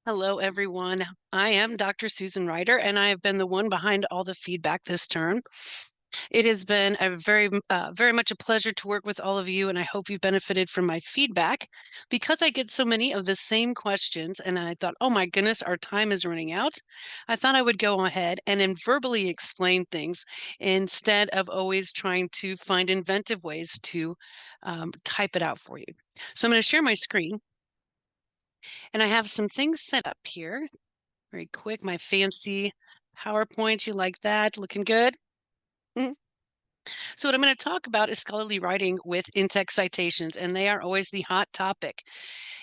Hello, everyone. I am Dr. Susan Ryder, and I have been the one behind all the feedback this term. It has been a very much a pleasure to work with all of you, and I hope you've benefited from my feedback because I get so many of the same questions. And I thought, oh my goodness, our time is running out. I thought I would go ahead and then verbally explain things instead of always trying to find inventive ways to type it out for you. So I'm going to share my screen, and I have some things set up here. Very quick, my fancy PowerPoint. You like that? Looking good? Mhm. So what I'm going to talk about is scholarly writing with in-text citations, and they are always the hot topic.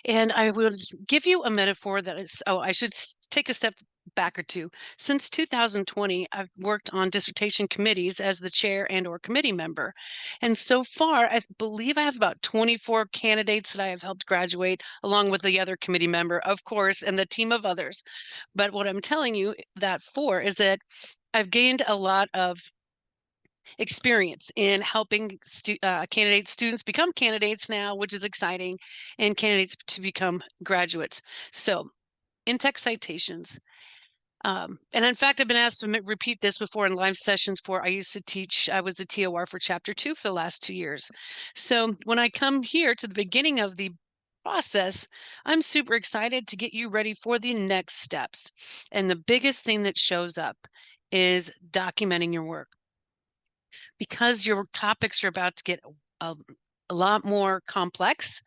And I will give you a metaphor that is, oh, I should take a step back or two. Since 2020, I've worked on dissertation committees as the chair and or committee member. And so far, I believe I have about 24 candidates that I have helped graduate, along with the other committee member, of course, and the team of others. But what I'm telling you that for is that I've gained a lot of experience in helping students become candidates now, which is exciting, and candidates to become graduates. So, in-text citations. And in fact, I've been asked to repeat this before in live sessions for I used to teach, I was the TOR for Chapter 2 for the last 2 years. So when I come here to the beginning of the process, I'm super excited to get you ready for the next steps. And the biggest thing that shows up is documenting your work because your topics are about to get a, a lot more complex,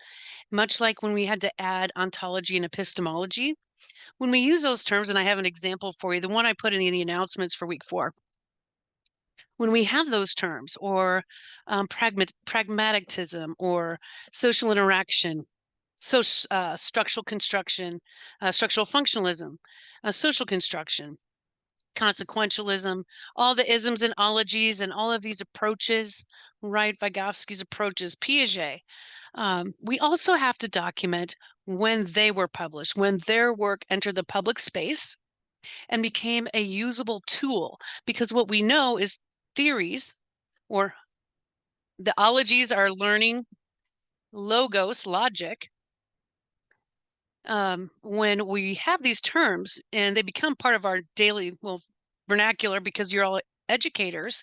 much like when we had to add ontology and epistemology. When we use those terms, and I have an example for you, the one I put in the announcements for week 4, when we have those terms, or pragmatism, or social interaction, structural construction, structural functionalism, social construction, consequentialism, all the isms and ologies and all of these approaches, right? Vygotsky's approaches, Piaget. We also have to document when they were published, when their work entered the public space and became a usable tool. Because what we know is theories, or the ologies are learning logos, logic. When we have these terms and they become part of our daily, well, vernacular, because you're all educators.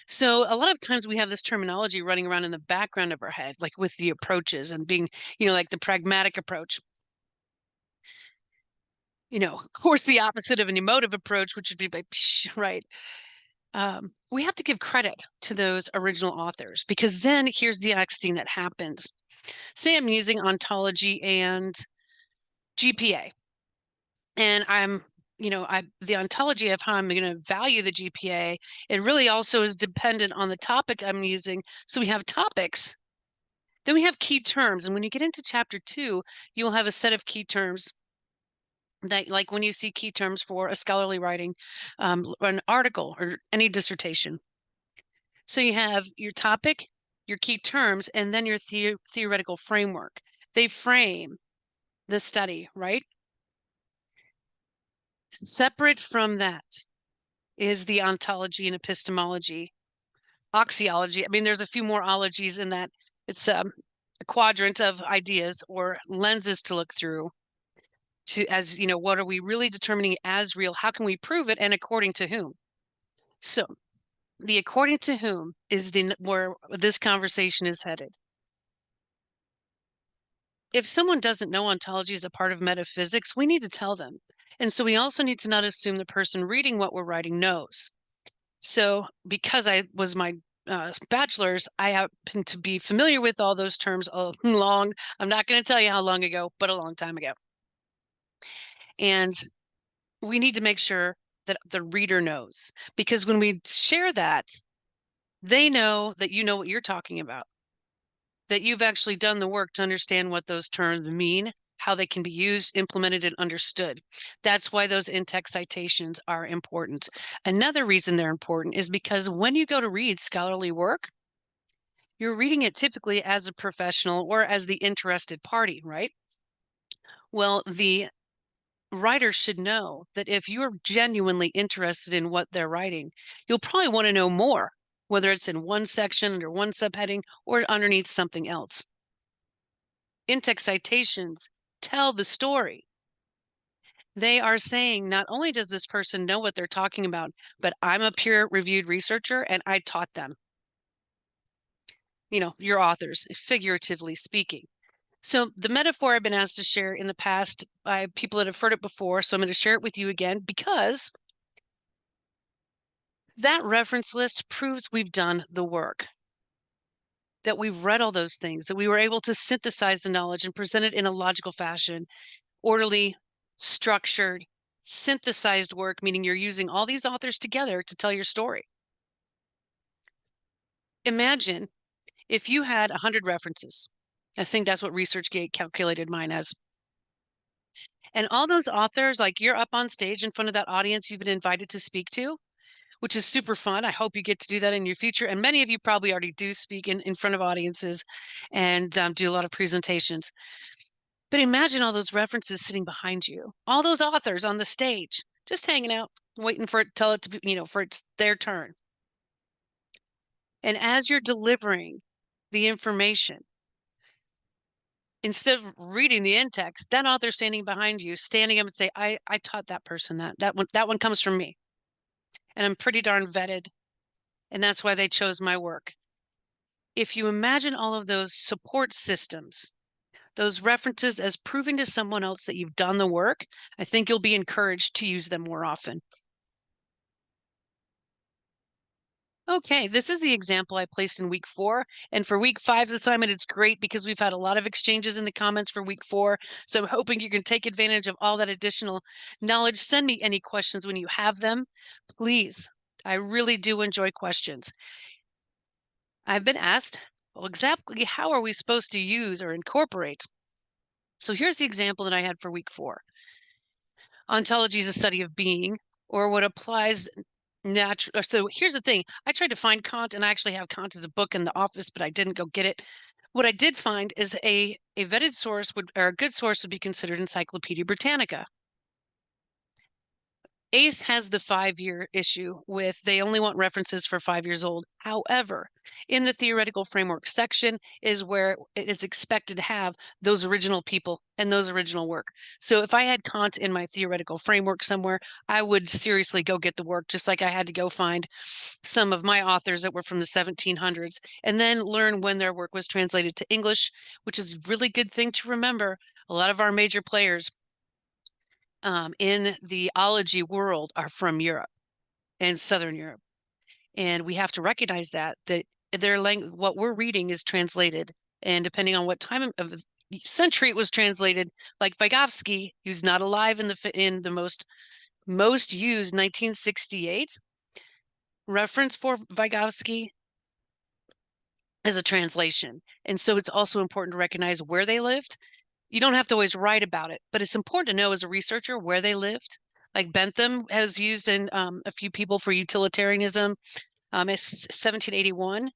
So a lot of times we have this terminology running around in the background of our head, like with the approaches and being, like the pragmatic approach. Of course, the opposite of an emotive approach, which would be like, psh, right. We have to give credit to those original authors, because then here's the next thing that happens. Say I'm using ontology and GPA, and the ontology of how I'm going to value the GPA, it really also is dependent on the topic I'm using. So we have topics, then we have key terms. And when you get into chapter 2, you'll have a set of key terms that, like when you see key terms for a scholarly writing, an article, or any dissertation. So you have your topic, your key terms, and then your theoretical framework. They frame the study, right? Separate from that is the ontology and epistemology, oxyology. I mean, there's a few more ologies in that. It's a quadrant of ideas or lenses to look through to, as what are we really determining as real? How can we prove it? And according to whom? So the according to whom is where this conversation is headed. If someone doesn't know ontology is a part of metaphysics, we need to tell them. And so we also need to not assume the person reading what we're writing knows. So because I was my bachelor's, I happen to be familiar with all those terms I'm not going to tell you how long ago, but a long time ago. And we need to make sure that the reader knows, because when we share that, they know that you know what you're talking about, that you've actually done the work to understand what those terms mean, how they can be used, implemented, and understood. That's why those in-text citations are important. Another reason they're important is because when you go to read scholarly work, you're reading it typically as a professional or as the interested party, right? Well, the writer should know that if you're genuinely interested in what they're writing, you'll probably want to know more, whether it's in one section under one subheading or underneath something else. In-text citations tell the story. They are saying not only does this person know what they're talking about, but I'm a peer-reviewed researcher and I taught them. Your authors, figuratively speaking. So the metaphor I've been asked to share in the past by people that have heard it before, so I'm going to share it with you again because that reference list proves we've done the work, that we've read all those things, that we were able to synthesize the knowledge and present it in a logical fashion, orderly, structured, synthesized work, meaning you're using all these authors together to tell your story. Imagine if you had 100 references. I think that's what ResearchGate calculated mine as. And all those authors, like you're up on stage in front of that audience you've been invited to speak to, which is super fun. I hope you get to do that in your future. And many of you probably already do speak in front of audiences and do a lot of presentations. But imagine all those references sitting behind you, all those authors on the stage, just hanging out, waiting for it, tell it to be, for it's their turn. And as you're delivering the information, instead of reading the in-text, that author standing behind you, standing up and say, I taught that person that one comes from me. And I'm pretty darn vetted. And that's why they chose my work. If you imagine all of those support systems, those references as proving to someone else that you've done the work, I think you'll be encouraged to use them more often. Okay, this is the example I placed in week 4. And for week 5's assignment, it's great because we've had a lot of exchanges in the comments for week 4. So I'm hoping you can take advantage of all that additional knowledge. Send me any questions when you have them, please. I really do enjoy questions. I've been asked, well, exactly how are we supposed to use or incorporate? So here's the example that I had for week 4. Ontology is a study of being, or what applies natural. So here's the thing. I tried to find Kant, and I actually have Kant as a book in the office, but I didn't go get it. What I did find is a vetted source or a good source would be considered Encyclopedia Britannica. ACE has the 5-year issue with they only want references for 5 years old. However, in the theoretical framework section is where it is expected to have those original people and those original work. So if I had Kant in my theoretical framework somewhere, I would seriously go get the work, just like I had to go find some of my authors that were from the 1700s and then learn when their work was translated to English, which is a really good thing to remember. A lot of our major players in the ology world are from Europe and Southern Europe. And we have to recognize that their language, what we're reading is translated. And depending on what time of the century it was translated, like Vygotsky, who's not alive in the most used 1968 reference for Vygotsky is a translation. And so it's also important to recognize where they lived. You don't have to always write about it, but it's important to know as a researcher where they lived. Like Bentham has used in a few people for utilitarianism. It's 1781.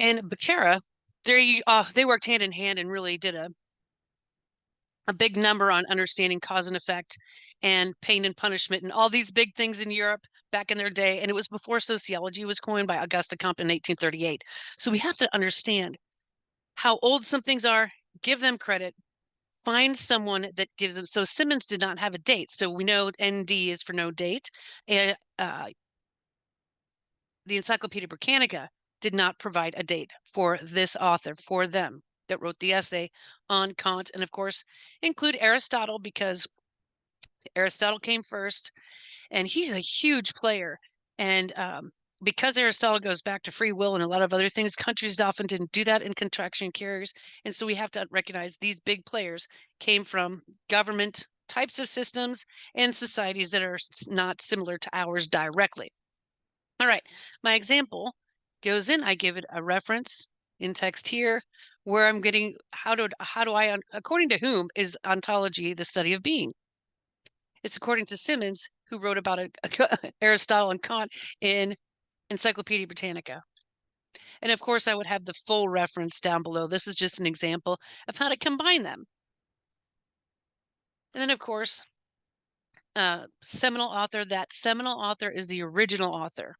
And Becerra, they worked hand in hand and really did a big number on understanding cause and effect and pain and punishment and all these big things in Europe back in their day. And it was before sociology was coined by Auguste Comte in 1838. So we have to understand how old some things are, give them credit, find someone that gives them. So Simmons did not have a date. So we know ND is for no date. And the Encyclopedia Britannica did not provide a date for this author, for them that wrote the essay on Kant. And of course, include Aristotle because Aristotle came first and he's a huge player. And because Aristotle goes back to free will and a lot of other things, countries often didn't do that in contraction carriers. And so we have to recognize these big players came from government types of systems and societies that are not similar to ours directly. All right, my example goes in, I give it a reference in text here where I'm getting how do I, according to whom is ontology the study of being? It's according to Simmons, who wrote about Aristotle and Kant in Encyclopedia Britannica. And of course, I would have the full reference down below. This is just an example of how to combine them. And then, of course, seminal author, that seminal author is the original author.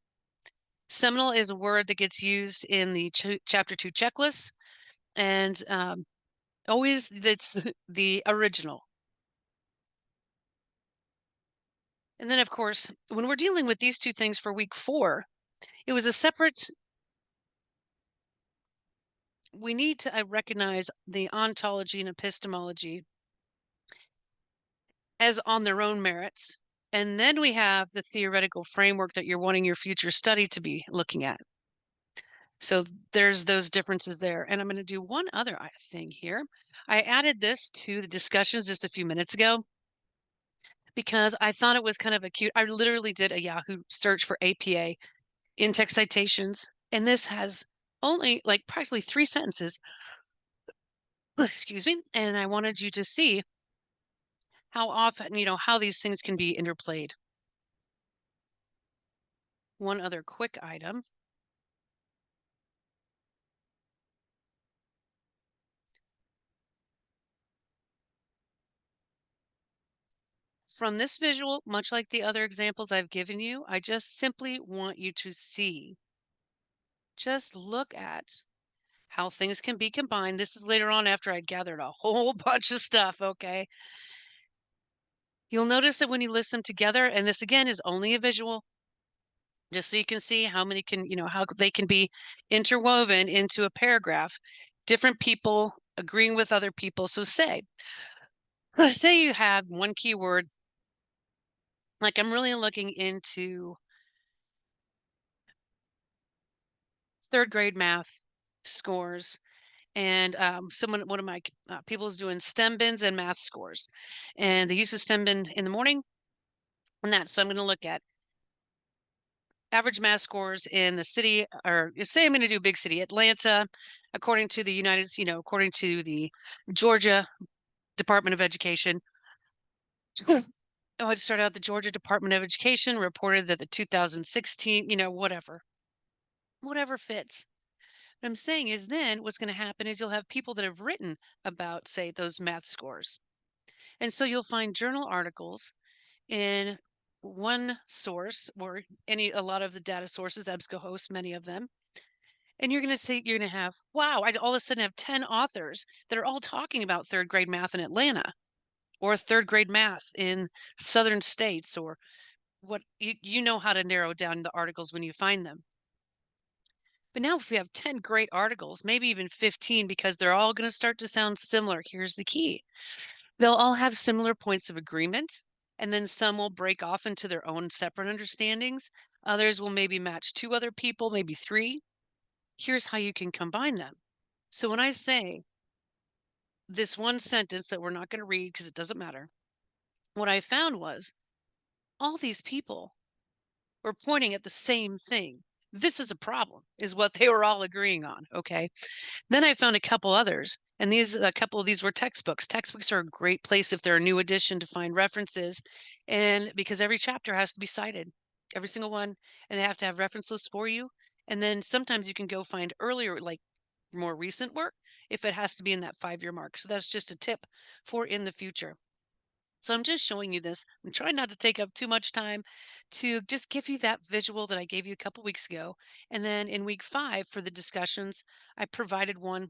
Seminal is a word that gets used in the Chapter 2 checklist, and always it's the original. And then, of course, when we're dealing with these two things for week 4, it was a separate, we need to recognize the ontology and epistemology as on their own merits. And then we have the theoretical framework that you're wanting your future study to be looking at. So there's those differences there. And I'm going to do one other thing here. I added this to the discussions just a few minutes ago because I thought it was kind of a cute. I literally did a Yahoo search for APA in-text citations, and this has only like practically 3 sentences. Excuse me. And I wanted you to see how often, how these things can be interplayed. One other quick item. From this visual, much like the other examples I've given you, I just simply want you to see. Just look at how things can be combined. This is later on after I'd gathered a whole bunch of stuff, okay? You'll notice that when you list them together, and this again is only a visual, just so you can see how many can, how they can be interwoven into a paragraph. Different people agreeing with other people. So say you have one keyword, like I'm really looking into 3rd grade math scores, and one of my people is doing STEM bins and math scores, and the use of STEM bin in the morning, and that. So I'm going to look at average math scores in the city, or say I'm going to do big city, Atlanta, according to the according to the Georgia Department of Education. Oh, I'd start out the Georgia Department of Education reported that the 2016, whatever fits. What I'm saying is then what's going to happen is you'll have people that have written about, say, those math scores. And so you'll find journal articles in one source or a lot of the data sources, EBSCO hosts many of them. And you're going to see, you're going to have, wow, I all of a sudden have 10 authors that are all talking about 3rd grade math in Atlanta or 3rd grade math in southern states, or what you know how to narrow down the articles when you find them. But now if we have 10 great articles, maybe even 15, because they're all going to start to sound similar, here's the key. They'll all have similar points of agreement, and then some will break off into their own separate understandings. Others will maybe match 2 other people, maybe 3. Here's how you can combine them. So when I say this one sentence that we're not going to read because it doesn't matter, what I found was all these people were pointing at the same thing. This is a problem, is what they were all agreeing on. Okay. Then I found a couple others, and a couple of these were textbooks. Textbooks are a great place if they're a new edition to find references, and because every chapter has to be cited, every single one, and they have to have reference lists for you. And then sometimes you can go find earlier, like more recent work, if it has to be in that 5-year mark. So that's just a tip for in the future. So I'm just showing you this. I'm trying not to take up too much time to just give you that visual that I gave you a couple weeks ago. And then in week 5 for the discussions, I provided one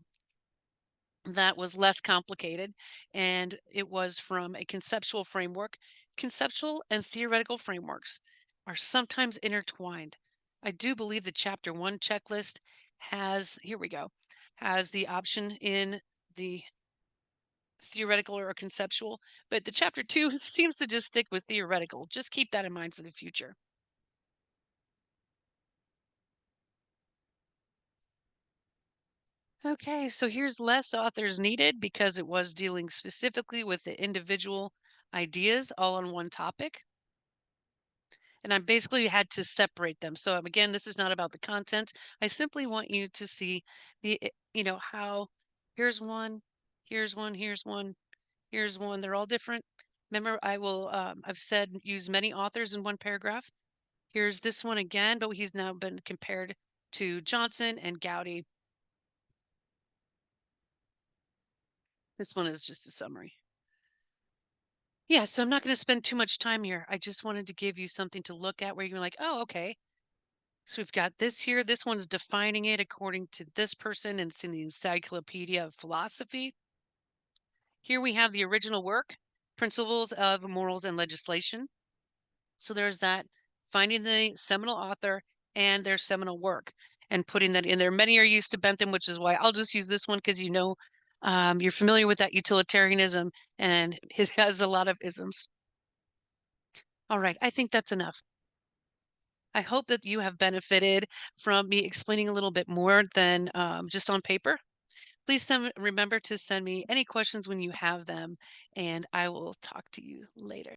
that was less complicated, and it was from a conceptual framework. Conceptual and theoretical frameworks are sometimes intertwined. I do believe the chapter 1 checklist here we go, has the option in the theoretical or conceptual, but the chapter 2 seems to just stick with theoretical. Just keep that in mind for the future. Okay, so here's less authors needed because it was dealing specifically with the individual ideas all on one topic. And I basically had to separate them. So again, this is not about the content. I simply want you to see how here's one, here's one, here's one, here's one. They're all different. Remember, I've said use many authors in one paragraph. Here's this one again, but he's now been compared to Johnson and Gowdy. This one is just a summary. Yeah, so I'm not going to spend too much time here. I just wanted to give you something to look at where you're like, oh, okay. So we've got this here. This one's defining it according to this person, and it's in the Encyclopedia of Philosophy. Here we have the original work, Principles of Morals and Legislation. So there's that, finding the seminal author and their seminal work and putting that in there. Many are used to Bentham, which is why I'll just use this one because you're familiar with that utilitarianism, and his has a lot of isms. All right, I think that's enough. I hope that you have benefited from me explaining a little bit more than just on paper. Please remember to send me any questions when you have them, and I will talk to you later.